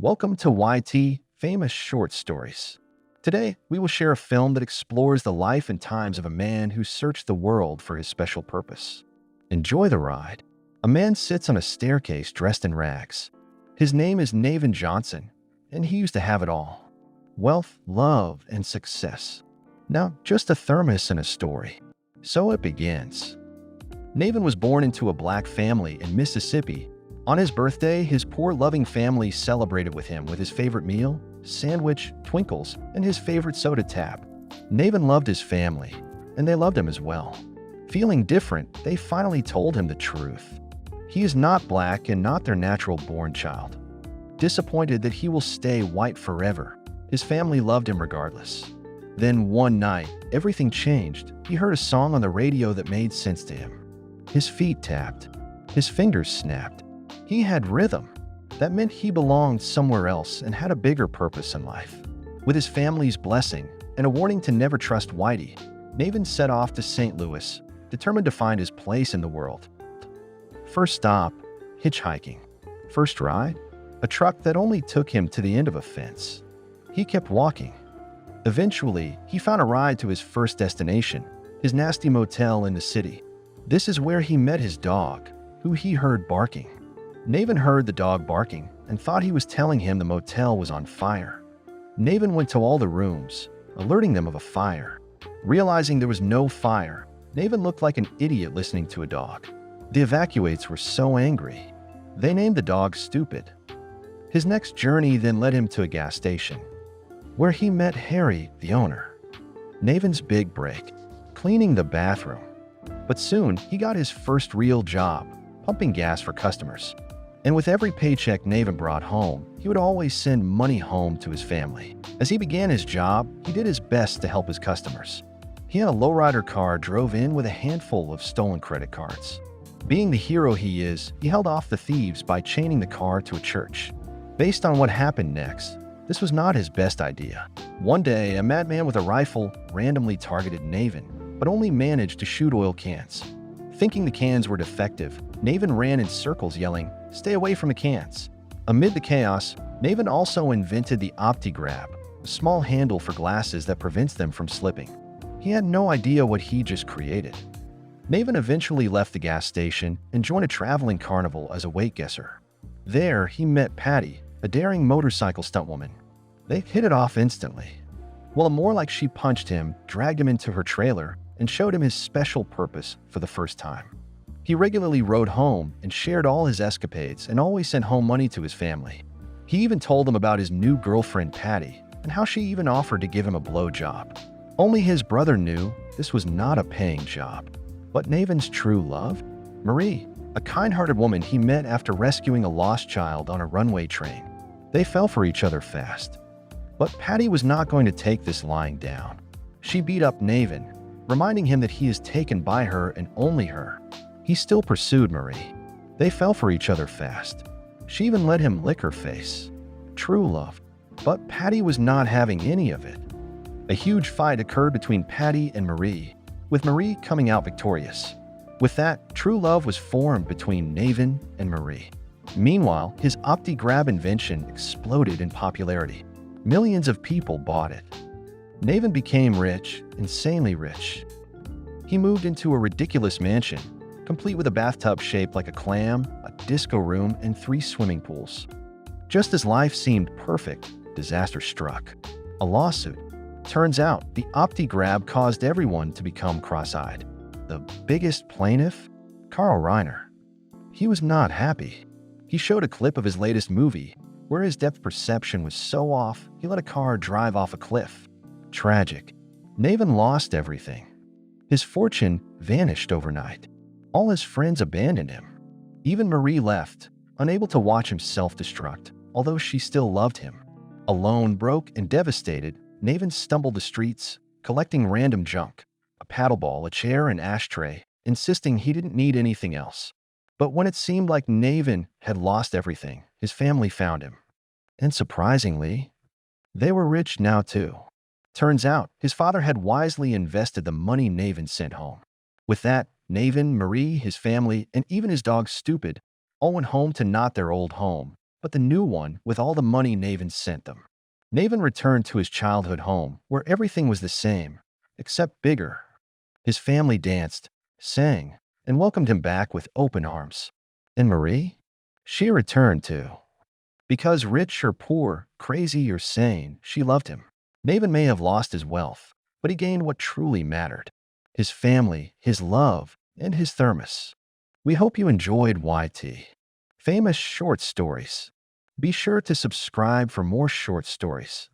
Welcome to YT Famous Short Stories. Today, we will share a film that explores the life and times of a man who searched the world for his special purpose. Enjoy the ride. A man sits on a staircase dressed in rags. His name is Navin Johnson, and he used to have it all: wealth, love, and success. Now, just a thermos and a story. So it begins. Navin was born into a black family in Mississippi. On his birthday, his poor, loving family celebrated with him with his favorite meal, sandwich, twinkles, and his favorite soda tap. Navin loved his family, and they loved him as well. Feeling different, they finally told him the truth. He is not black and not their natural-born child. Disappointed that he will stay white forever, his family loved him regardless. Then one night, everything changed. He heard a song on the radio that made sense to him. His feet tapped. His fingers snapped. He had rhythm. That meant he belonged somewhere else and had a bigger purpose in life. With his family's blessing and a warning to never trust Whitey, Navin set off to St. Louis, determined to find his place in the world. First stop, hitchhiking. First ride, a truck that only took him to the end of a fence. He kept walking. Eventually, he found a ride to his first destination, his nasty motel in the city. This is where he met his dog, who he heard barking. Navin heard the dog barking and thought he was telling him the motel was on fire. Navin went to all the rooms, alerting them of a fire. Realizing there was no fire, Navin looked like an idiot listening to a dog. The evacuates were so angry. They named the dog Stupid. His next journey then led him to a gas station, where he met Harry, the owner. Navin's big break, cleaning the bathroom. But soon, he got his first real job, pumping gas for customers. And with every paycheck Navin brought home, he would always send money home to his family. As he began his job, he did his best to help his customers. He had a lowrider car drove in with a handful of stolen credit cards. Being the hero he is, he held off the thieves by chaining the car to a church. Based on what happened next, this was not his best idea. One day, a madman with a rifle randomly targeted Navin, but only managed to shoot oil cans. Thinking the cans were defective, Navin ran in circles yelling, "Stay away from the cans." Amid the chaos, Navin also invented the OptiGrab, a small handle for glasses that prevents them from slipping. He had no idea what he just created. Navin eventually left the gas station and joined a traveling carnival as a weight guesser. There, he met Patty, a daring motorcycle stuntwoman. They hit it off instantly. Well, more like she punched him, dragged him into her trailer, and showed him his special purpose for the first time. He regularly rode home and shared all his escapades and always sent home money to his family. He even told them about his new girlfriend Patty and how she even offered to give him a blowjob. Only his brother knew this was not a paying job. But Navin's true love? Marie, a kind-hearted woman he met after rescuing a lost child on a runway train. They fell for each other fast. But Patty was not going to take this lying down. She beat up Navin, reminding him that he is taken by her and only her. He still pursued Marie. They fell for each other fast. She even let him lick her face. True love. But Patty was not having any of it. A huge fight occurred between Patty and Marie, with Marie coming out victorious. With that, true love was formed between Navin and Marie. Meanwhile, his OptiGrab invention exploded in popularity. Millions of people bought it. Navin became rich, insanely rich. He moved into a ridiculous mansion, complete with a bathtub shaped like a clam, a disco room, and 3 swimming pools. Just as life seemed perfect, disaster struck. A lawsuit. Turns out, the OptiGrab caused everyone to become cross-eyed. The biggest plaintiff? Carl Reiner. He was not happy. He showed a clip of his latest movie, where his depth perception was so off, he let a car drive off a cliff. Tragic. Navin lost everything. His fortune vanished overnight. All his friends abandoned him. Even Marie left, unable to watch him self-destruct, although she still loved him. Alone, broke, and devastated, Navin stumbled the streets, collecting random junk, a paddleball, a chair, an ashtray, insisting he didn't need anything else. But when it seemed like Navin had lost everything, his family found him. And surprisingly, they were rich now too. Turns out, his father had wisely invested the money Navin sent home. With that, Navin, Marie, his family, and even his dog Stupid all went home to not their old home, but the new one with all the money Navin sent them. Navin returned to his childhood home, where everything was the same, except bigger. His family danced, sang, and welcomed him back with open arms. And Marie? She returned too. Because rich or poor, crazy or sane, she loved him. Navin may have lost his wealth, but he gained what truly mattered: his family, his love, and his thermos. We hope you enjoyed YT Famous Short Stories. Be sure to subscribe for more short stories.